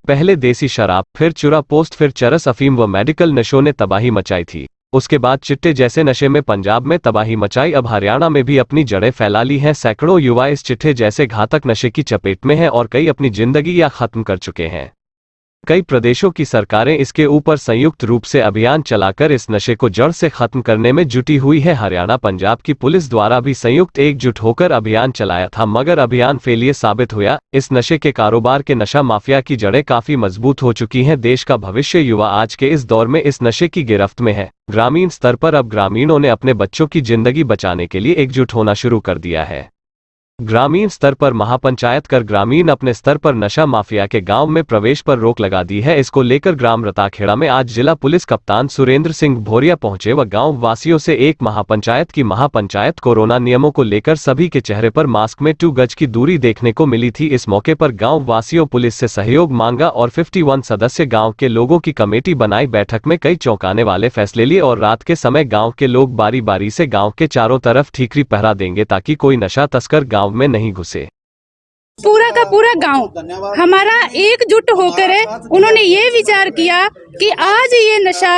पहले देसी शराब, फिर चुरा पोस्ट, फिर चरस, अफीम व मेडिकल नशों ने तबाही मचाई थी। उसके बाद चिट्टे जैसे नशे में पंजाब में तबाही मचाई, अब हरियाणा में भी अपनी जड़ें फैला ली हैं। सैकड़ों युवा इस चिट्टे जैसे घातक नशे की चपेट में हैं और कई अपनी जिंदगी या खत्म कर चुके हैं। कई प्रदेशों की सरकारें इसके ऊपर संयुक्त रूप से अभियान चलाकर इस नशे को जड़ से खत्म करने में जुटी हुई है। हरियाणा पंजाब की पुलिस द्वारा भी संयुक्त एकजुट होकर अभियान चलाया था, मगर अभियान फेलियर साबित हुआ। इस नशे के कारोबार के नशा माफिया की जड़ें काफी मजबूत हो चुकी हैं। देश का भविष्य युवा आज के इस दौर में इस नशे की गिरफ्त में है। ग्रामीण स्तर पर अब ग्रामीणों ने अपने बच्चों की जिंदगी बचाने के लिए एकजुट होना शुरू कर दिया है। ग्रामीण स्तर पर महापंचायत कर ग्रामीण अपने स्तर पर नशा माफिया के गांव में प्रवेश पर रोक लगा दी है। इसको लेकर ग्राम रताखेड़ा में आज जिला पुलिस कप्तान सुरेंद्र सिंह भोरिया पहुंचे व गांव वासियों से एक महापंचायत कोरोना नियमों को लेकर सभी के चेहरे पर मास्क में 2 गज की दूरी देखने को मिली थी। इस मौके पर गांव वासियों पुलिस से सहयोग मांगा और 51 सदस्य गाँव के लोगों की कमेटी बनाई। बैठक में कई चौंकाने वाले फैसले लिए और रात के समय गाँव के लोग बारी बारी से गाँव के चारों तरफ ठीकरी पहरा देंगे ताकि कोई नशा तस्कर गाँव में नहीं घुसे। पूरा का पूरा गांव हमारा एकजुट होकर उन्होंने ये विचार किया कि आज ये नशा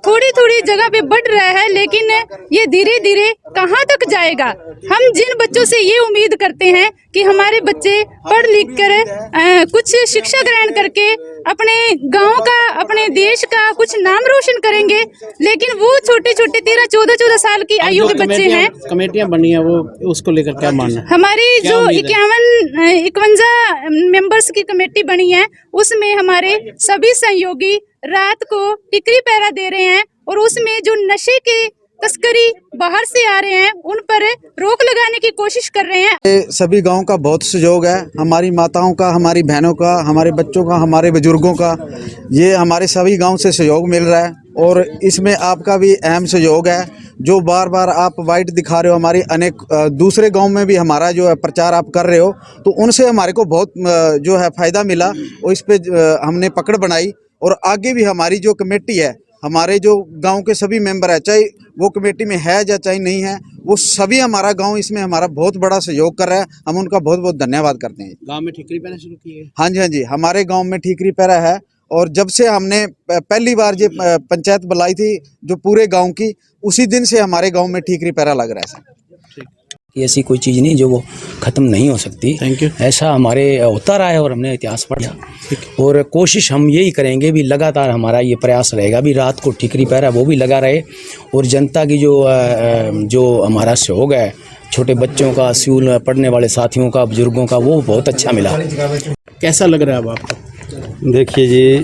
थोड़ी थोड़ी जगह पे बढ़ रहा है, लेकिन ये धीरे धीरे कहाँ तक जाएगा। हम जिन बच्चों से ये उम्मीद करते हैं कि हमारे बच्चे पढ़ लिख कर कुछ शिक्षा ग्रहण करके अपने गांव का, अपने देश का कुछ नाम रोशन करेंगे, लेकिन वो छोटे छोटे 13-14 साल की आयु के बच्चे हैं। कमेटियां बनी है, वो उसको लेकर क्या मानना है? हमारी जो 51 मेंबर्स की कमेटी बनी है, उसमें हमारे सभी सहयोगी रात को टिकरी पहरा दे रहे हैं और उसमें जो नशे के तस्करी बाहर से आ रहे हैं उन पर रोक लगाने की कोशिश कर रहे हैं। सभी गांव का बहुत सहयोग है, हमारी माताओं का, हमारी बहनों का, हमारे बच्चों का, हमारे बुजुर्गों का, ये हमारे सभी गांव से सहयोग मिल रहा है और इसमें आपका भी अहम सहयोग है। जो बार बार आप वाइट दिखा रहे हो, हमारी अनेक दूसरे गांव में भी हमारा जो है प्रचार आप कर रहे हो, तो उनसे हमारे को बहुत जो है फ़ायदा मिला और इस पर हमने पकड़ बनाई। और आगे भी हमारी जो कमेटी है, हमारे जो गांव के सभी मेंबर है, चाहे वो कमेटी में है या चाहे नहीं है, वो सभी हमारा गांव इसमें हमारा बहुत बड़ा सहयोग कर रहा है। हम उनका बहुत बहुत धन्यवाद करते हैं। गांव में ठीकरी पहरा शुरू की है? हाँ जी, हमारे गांव में ठीकरी पहरा है और जब से हमने पहली बार ये पंचायत बुलाई थी जो पूरे गाँव की, उसी दिन से हमारे गाँव में ठीकरी पहरा लग रहा है। ऐसी कोई चीज़ नहीं जो वो ख़त्म नहीं हो सकती। Thank you. ऐसा हमारे होता रहा है और हमने इतिहास पढ़ा और कोशिश हम यही करेंगे भी, लगातार हमारा ये प्रयास रहेगा भी रात को ठीकरी पहरा वो भी लगा रहे और जनता की जो हमारा सहयोग है, छोटे बच्चों का, स्कूल पढ़ने वाले साथियों का, बुजुर्गों का, वो बहुत अच्छा मिला। कैसा लग रहा है अब आपको? देखिए जी,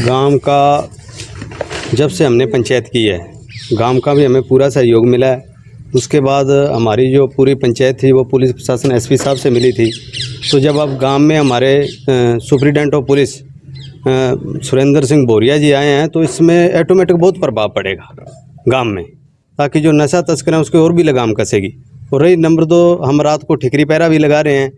गांव का जब से हमने पंचायत की है, गांव का भी हमें पूरा सहयोग मिला है। उसके बाद हमारी जो पूरी पंचायत थी वो पुलिस प्रशासन एसपी साहब से मिली थी। तो जब अब गांव में हमारे superintendent of police Surendra Singh Bhoria ji आए हैं, तो इसमें ऑटोमेटिक बहुत प्रभाव पड़ेगा गांव में, ताकि जो नशा तस्कर है उसकी और भी लगाम कसेगी। और रही नंबर 2, हम रात को ठीकरी पहरा भी लगा रहे हैं,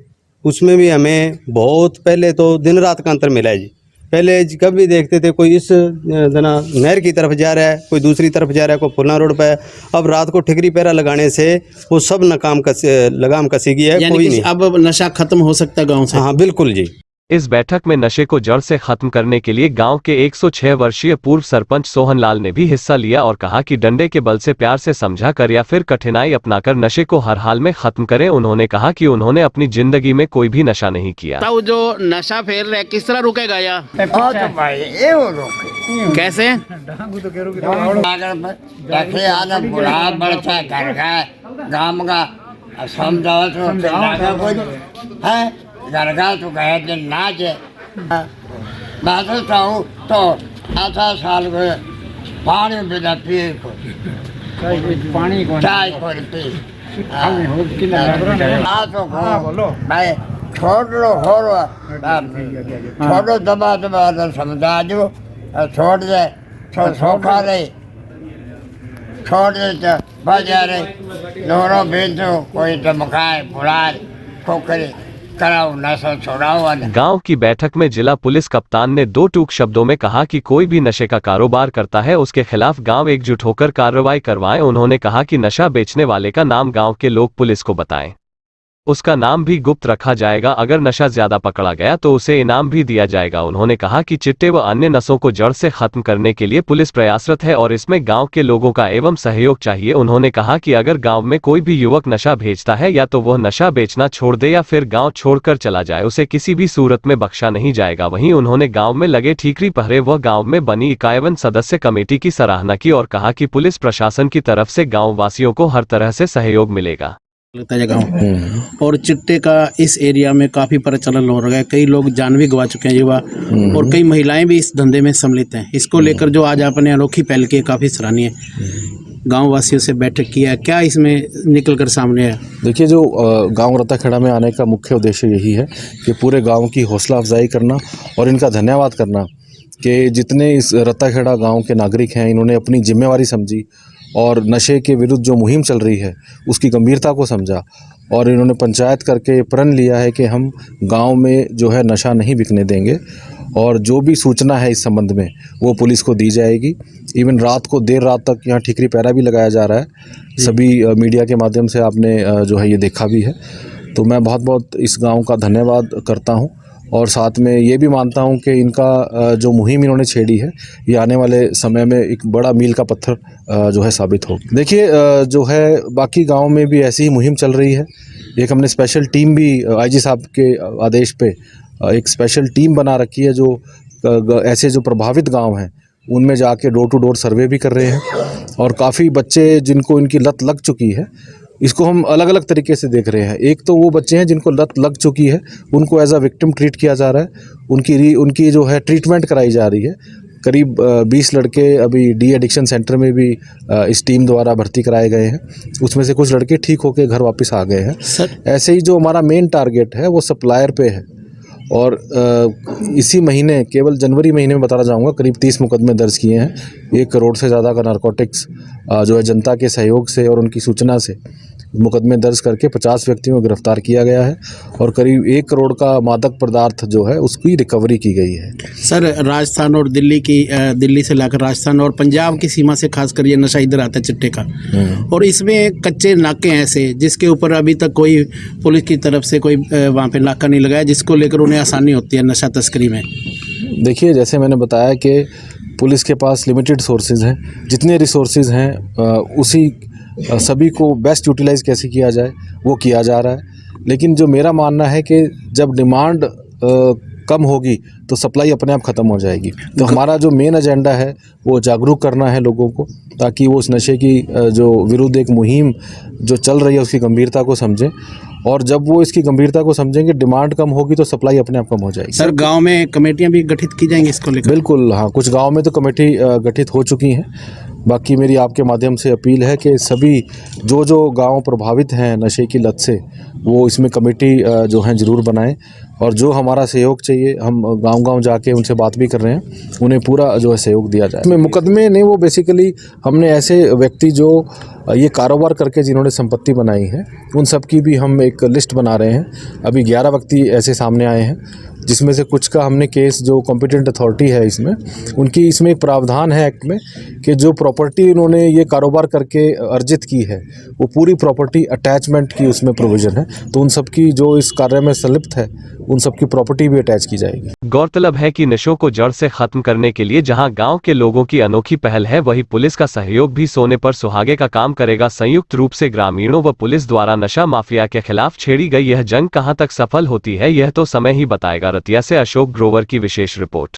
उसमें भी हमें बहुत पहले तो दिन रात का अंतर मिला है जी। पहले कभी देखते थे कोई इस नहर की तरफ जा रहा है, कोई दूसरी तरफ जा रहा है, कोई फुलना रोड पे है। अब रात को ठीकरी पहरा लगाने से वो सब लगाम कसेगी है, कोई नहीं। अब नशा खत्म हो सकता है गांव से? हाँ बिल्कुल जी। इस बैठक में नशे को जड़ से खत्म करने के लिए गांव के 106 वर्षीय पूर्व सरपंच सोहन लाल ने भी हिस्सा लिया और कहा कि डंडे के बल से प्यार से समझा कर या फिर कठिनाई अपनाकर नशे को हर हाल में खत्म करें। उन्होंने कहा कि उन्होंने अपनी जिंदगी में कोई भी नशा नहीं किया। तो जो नशा फैल रहा है किस तरह रुकेगा या कैसे? गरगा तो गए दिन नाच मैं सोचता हूँ तो 8 साल को पानी बिना पिए को चाय को पी भाई छोड़ लो छोड़ो दबा समझा दो, छोड़ दे तो सोखा रही, छोड़ दे तो बजा रही, दोनों बेचो, कोई धमकाए बुलाए ठोकरे गांव की बैठक में जिला पुलिस कप्तान ने 2 टूक शब्दों में कहा कि कोई भी नशे का कारोबार करता है उसके खिलाफ गांव एकजुट होकर कार्रवाई करवाएं। उन्होंने कहा कि नशा बेचने वाले का नाम गांव के लोग पुलिस को बताएं। उसका नाम भी गुप्त रखा जाएगा। अगर नशा ज्यादा पकड़ा गया तो उसे इनाम भी दिया जाएगा। उन्होंने कहा कि चिट्टे व अन्य नशों को जड़ से खत्म करने के लिए पुलिस प्रयासरत है और इसमें गांव के लोगों का एवं सहयोग चाहिए। उन्होंने कहा कि अगर गांव में कोई भी युवक नशा भेजता है या तो वह नशा बेचना छोड़ दे या फिर गांव छोड़कर चला जाए, उसे किसी भी सूरत में बख्शा नहीं जाएगा। वहीं उन्होंने गांव में लगे ठीकरी पहरे व गांव में बनी इक्यावन सदस्य कमेटी की सराहना की और कहा कि पुलिस प्रशासन की तरफ से गांव वासियों को हर तरह से सहयोग मिलेगा। लगता है गाँव और चिट्टे का इस एरिया में काफी प्रचलन हो रहा है। कई लोग जान भी गवा चुके हैं युवा, और कई महिलाएं भी इस धंधे में सम्मिलित हैं। इसको लेकर जो आज आपने अनोखी पहल की है, काफी सराहनीय। गांव वासियों से बैठक किया, क्या इसमें निकल कर सामने आया? देखिए, जो गांव रत्ताखेड़ा में आने का मुख्य उद्देश्य यही है कि पूरे गांव की हौसला अफजाई करना और इनका धन्यवाद करना कि जितने इस रत्ताखेड़ा गांव के नागरिक हैं, इन्होंने अपनी जिम्मेवारी समझी और नशे के विरुद्ध जो मुहिम चल रही है उसकी गंभीरता को समझा और इन्होंने पंचायत करके प्रण लिया है कि हम गांव में जो है नशा नहीं बिकने देंगे और जो भी सूचना है इस संबंध में वो पुलिस को दी जाएगी। इवन रात को देर रात तक यहाँ ठीकरी पहरा भी लगाया जा रहा है, सभी मीडिया के माध्यम से आपने जो है ये देखा भी है। तो मैं बहुत बहुत इस गाँव का धन्यवाद करता हूँ और साथ में ये भी मानता हूं कि इनका जो मुहिम इन्होंने छेड़ी है ये आने वाले समय में एक बड़ा मील का पत्थर जो है साबित हो। देखिए, जो है बाकी गांव में भी ऐसी ही मुहिम चल रही है। एक हमने स्पेशल टीम भी आईजी साहब के आदेश पे एक स्पेशल टीम बना रखी है जो ऐसे जो प्रभावित गाँव हैं उनमें जाके डोर टू डोर सर्वे भी कर रहे हैं और काफ़ी बच्चे जिनको इनकी लत लग चुकी है, इसको हम अलग अलग तरीके से देख रहे हैं। एक तो वो बच्चे हैं जिनको लत लग चुकी है, उनको एज अ विक्टिम ट्रीट किया जा रहा है, उनकी जो है ट्रीटमेंट कराई जा रही है। करीब 20 लड़के अभी डी एडिक्शन सेंटर में भी इस टीम द्वारा भर्ती कराए गए हैं, उसमें से कुछ लड़के ठीक होकर घर वापस आ गए हैं। ऐसे ही जो हमारा मेन टारगेट है वो सप्लायर पे है और इसी महीने केवल जनवरी महीने में बताना चाहूँगा करीब 30 मुकदमे दर्ज किए हैं। 1 करोड़ से ज़्यादा का नारकोटिक्स जो है जनता के सहयोग से और उनकी सूचना से मुकदमे दर्ज करके 50 व्यक्तियों को गिरफ्तार किया गया है और करीब 1 करोड़ का मादक पदार्थ जो है उसकी रिकवरी की गई है। सर, राजस्थान और दिल्ली से लाकर राजस्थान और पंजाब की सीमा से खासकर ये नशा इधर आता है चिट्टे का, और इसमें कच्चे नाके हैं ऐसे जिसके ऊपर अभी तक कोई पुलिस की तरफ से कोई वहाँ पे नाका नहीं लगाया, जिसको लेकर उन्हें आसानी होती है नशा तस्करी में। देखिए, जैसे मैंने बताया कि पुलिस के पास लिमिटेड सोर्सेज हैं, जितने रिसोर्सेज हैं उसी सभी को बेस्ट यूटिलाइज़ कैसे किया जाए वो किया जा रहा है। लेकिन जो मेरा मानना है कि जब डिमांड कम होगी तो सप्लाई अपने आप ख़त्म हो जाएगी। तो हमारा जो मेन एजेंडा है वो जागरूक करना है लोगों को, ताकि वो उस नशे की जो विरुद्ध एक मुहिम जो चल रही है उसकी गंभीरता को समझें, और जब वो इसकी गंभीरता को समझेंगे, डिमांड कम होगी तो सप्लाई अपने आप कम हो जाएगी। सर, गांव में कमेटियां भी गठित की जाएंगी इसको लेकर? बिल्कुल, हाँ, कुछ गांव में तो कमेटी गठित हो चुकी हैं। बाकी मेरी आपके माध्यम से अपील है कि सभी जो गांव प्रभावित हैं नशे की लत से वो इसमें कमेटी जो है ज़रूर बनाएं, और जो हमारा सहयोग चाहिए हम गांव-गांव जाके उनसे बात भी कर रहे हैं, उन्हें पूरा जो है सहयोग दिया जाए। इसमें मुकदमे ने वो बेसिकली हमने ऐसे व्यक्ति जो ये कारोबार करके जिन्होंने संपत्ति बनाई है उन सब की भी हम एक लिस्ट बना रहे हैं। अभी 11 व्यक्ति ऐसे सामने आए हैं, जिसमें से कुछ का हमने केस जो कॉम्पिटेंट अथॉरिटी है इसमें उनकी इसमें एक प्रावधान है एक्ट में कि जो प्रॉपर्टी उन्होंने ये कारोबार करके अर्जित की है वो पूरी प्रॉपर्टी अटैचमेंट की उसमें प्रोविज़न है, तो उन सब की जो इस कार्य में संलिप्त है उन सब की प्रॉपर्टी भी अटैच की जाएगी। गौरतलब है कि नशों को जड़ से खत्म करने के लिए जहां गांव के लोगों की अनोखी पहल है, वहीं पुलिस का सहयोग भी सोने पर सुहागे का काम करेगा। संयुक्त रूप से ग्रामीणों व पुलिस द्वारा नशा माफिया के खिलाफ छेड़ी गई यह जंग कहां तक सफल होती है यह तो समय ही बताएगा। रतिया से अशोक ग्रोवर की विशेष रिपोर्ट।